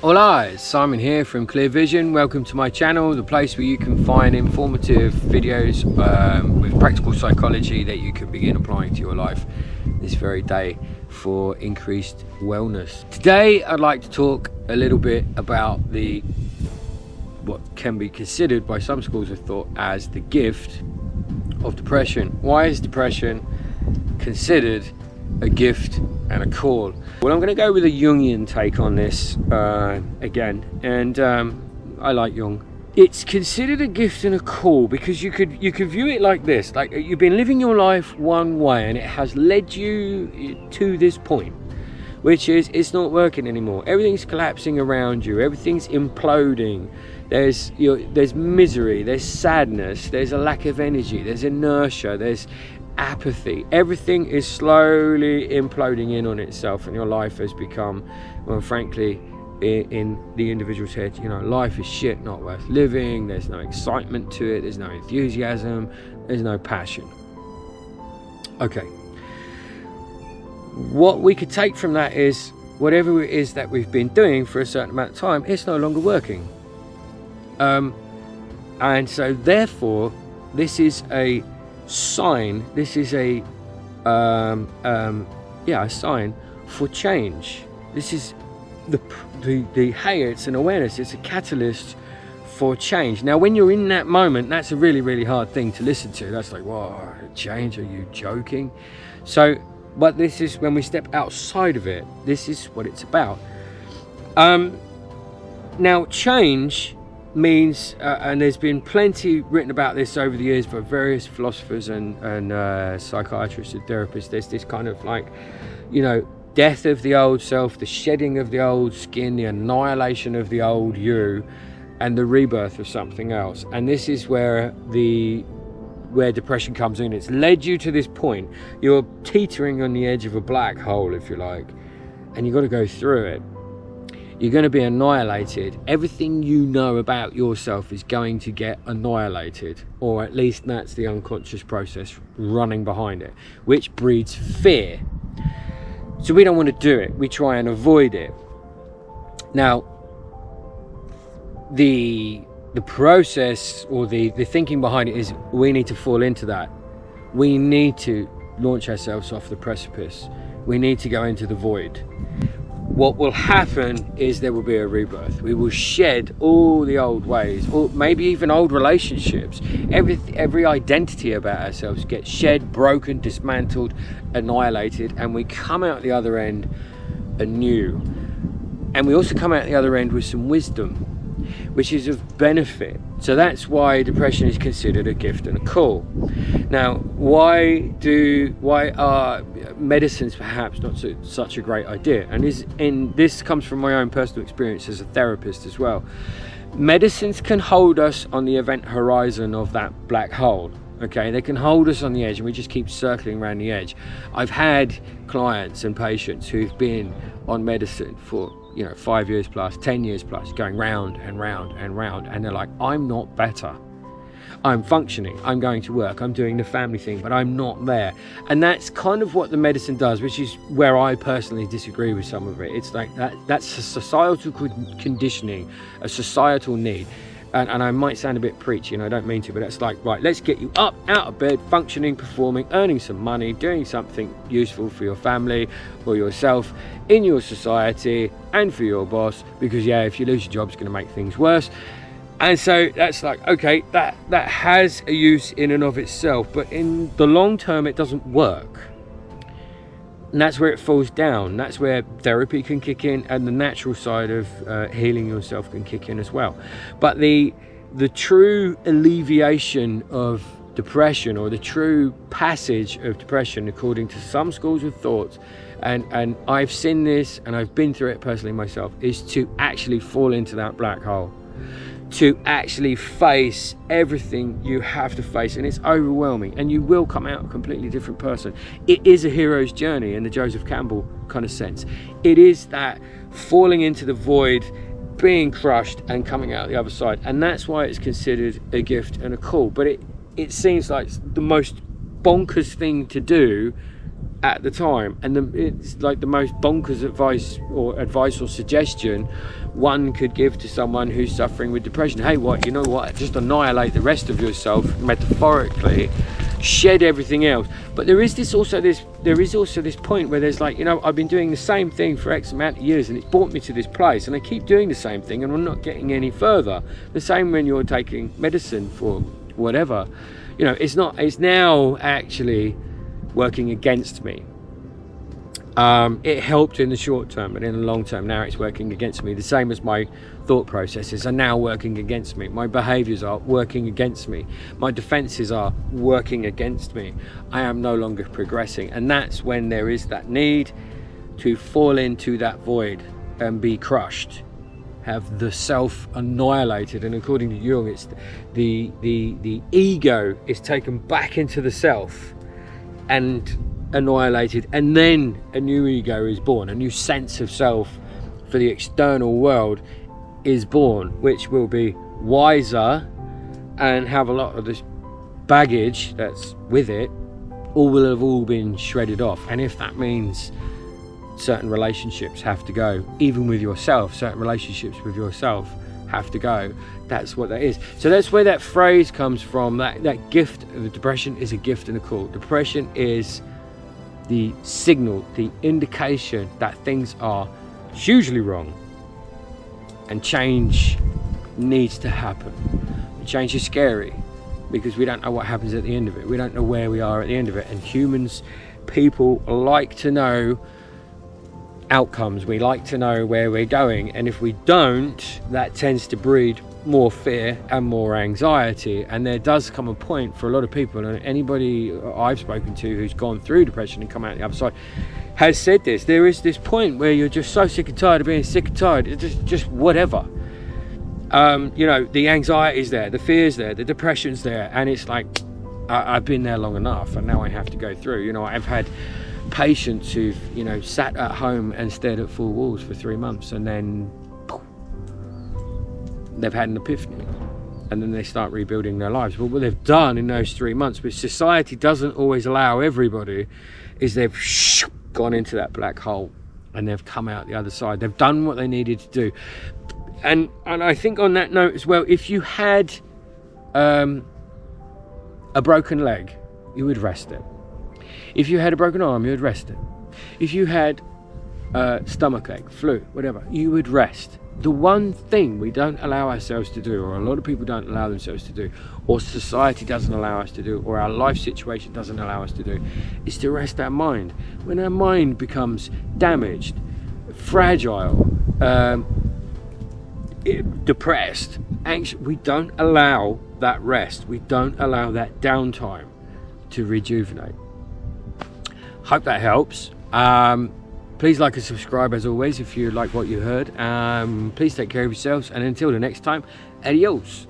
Hola, it's Simon here from Clear Vision. Welcome to my channel, the place where you can find informative videos with practical psychology that you can begin applying to your life this very day for increased wellness. Today I'd like to talk a little bit about what can be considered by some schools of thought as the gift of depression. Why is depression considered a gift and a call? Well, I'm going to go with a Jungian take on this again, and I like Jung. It's considered a gift and a call because you could view it like this: like you've been living your life one way and it has led you to this point, which is it's not working anymore. Everything's collapsing around you, everything's imploding. There's misery, there's sadness, there's a lack of energy, there's inertia, there's apathy. Everything is slowly imploding in on itself, and your life has become, well, frankly, in the individual's head, life is shit, not worth living. There's no excitement to it, there's no enthusiasm, there's no passion. Okay, what we could take from that is whatever it is that we've been doing for a certain amount of time, it's no longer working, and so therefore this is a sign, this is a sign for change. This is the hey, it's an awareness, it's a catalyst for change. Now when you're in that moment, that's a really, really hard thing to listen to. That's like, whoa, change, are you joking? So, but this is when we step outside of it, this is what it's about. Now change means, and there's been plenty written about this over the years by various philosophers and psychiatrists and therapists. There's this kind of like, death of the old self, the shedding of the old skin, the annihilation of the old you, and the rebirth of something else. And this is where depression comes in. It's led you to this point. You're teetering on the edge of a black hole, if you like, and you've got to go through it. You're going to be annihilated. Everything you know about yourself is going to get annihilated, or at least that's the unconscious process running behind it, which breeds fear. So we don't want to do it. We try and avoid it. Now, the process or the thinking behind it is we need to fall into that. We need to launch ourselves off the precipice. We need to go into the void. What will happen is there will be a rebirth. We will shed all the old ways, or maybe even old relationships. Every identity about ourselves gets shed, broken, dismantled, annihilated, and we come out the other end anew. And we also come out the other end with some wisdom, which is of benefit. So that's why depression is considered a gift and a call. Now, why are medicines perhaps not such a great idea? And this comes from my own personal experience as a therapist as well. Medicines can hold us on the event horizon of that black hole. Okay, they can hold us on the edge, and we just keep circling around the edge. I've had clients and patients who've been on medicine for 5 years plus, 10 years plus, going round and round and round, and they're like, I'm not better. I'm functioning, I'm going to work, I'm doing the family thing, but I'm not there. And that's kind of what the medicine does, which is where I personally disagree with some of it. It's like that's a societal conditioning, a societal need. And I might sound a bit preachy, and I don't mean to, but it's like, right, let's get you up, out of bed, functioning, performing, earning some money, doing something useful for your family or yourself, in your society, and for your boss, because if you lose your job, it's going to make things worse. And so that's like, okay, that has a use in and of itself, but in the long term, it doesn't work. And that's where it falls down. That's where therapy can kick in, and the natural side of healing yourself can kick in as well. But the true alleviation of depression, or the true passage of depression, according to some schools of thought, and I've seen this and I've been through it personally myself, is to actually fall into that black hole. To actually face everything you have to face, and it's overwhelming, and you will come out a completely different person. It is a hero's journey in the Joseph Campbell kind of sense. It is that falling into the void, being crushed, and coming out the other side, and that's why it's considered a gift and a call. But it seems like the most bonkers thing to do at the time, and it's like the most bonkers advice or suggestion one could give to someone who's suffering with depression. Hey, you know what, just annihilate the rest of yourself, metaphorically, shed everything else. But there is also this point where there's like, you know, I've been doing the same thing for X amount of years and it's brought me to this place, and I keep doing the same thing and I'm not getting any further. The same when you're taking medicine for whatever, you know, it's now actually working against me. It helped in the short term, but in the long term now it's working against me. The same as my thought processes are now working against me. My behaviors are working against me. My defenses are working against me. I am no longer progressing, and that's when there is that need to fall into that void and be crushed, have the self annihilated. And according to Jung, it's the ego is taken back into the self and annihilated, and then a new ego is born, a new sense of self for the external world is born, which will be wiser and have a lot of this baggage that's with it, will have been shredded off. And if that means certain relationships have to go, even with yourself, certain relationships with yourself have to go, that's what that is. So that's where that phrase comes from, that gift of the depression is a gift and a call. Depression is the signal, the indication that things are hugely wrong and change needs to happen. Change is scary because we don't know what happens at the end of it. We don't know where we are at the end of it. And people like to know outcomes. We like to know where we're going. And if we don't, that tends to breed more fear and more anxiety. And there does come a point for a lot of people, and anybody I've spoken to who's gone through depression and come out the other side has said this, there is this point where you're just so sick and tired of being sick and tired, it's just whatever. You know, the anxiety's there, the fear's there, the depression's there, and it's like, I've been there long enough and now I have to go through. You know, I've had patients who've, you know, sat at home and stared at 4 walls for 3 months, and then they've had an epiphany, and then they start rebuilding their lives. But what they've done in those 3 months, which society doesn't always allow everybody, is they've gone into that black hole and they've come out the other side. They've done what they needed to do. And I think on that note as well, if you had a broken leg, you would rest it. If you had a broken arm, you would rest it. If you had stomachache, flu, whatever, you would rest. The one thing we don't allow ourselves to do, or a lot of people don't allow themselves to do, or society doesn't allow us to do, or our life situation doesn't allow us to do, is to rest our mind. When our mind becomes damaged, fragile, depressed, anxious, we don't allow that rest. We don't allow that downtime to rejuvenate. Hope that helps. Please like and subscribe as always if you like what you heard. Please take care of yourselves, and until the next time, adios.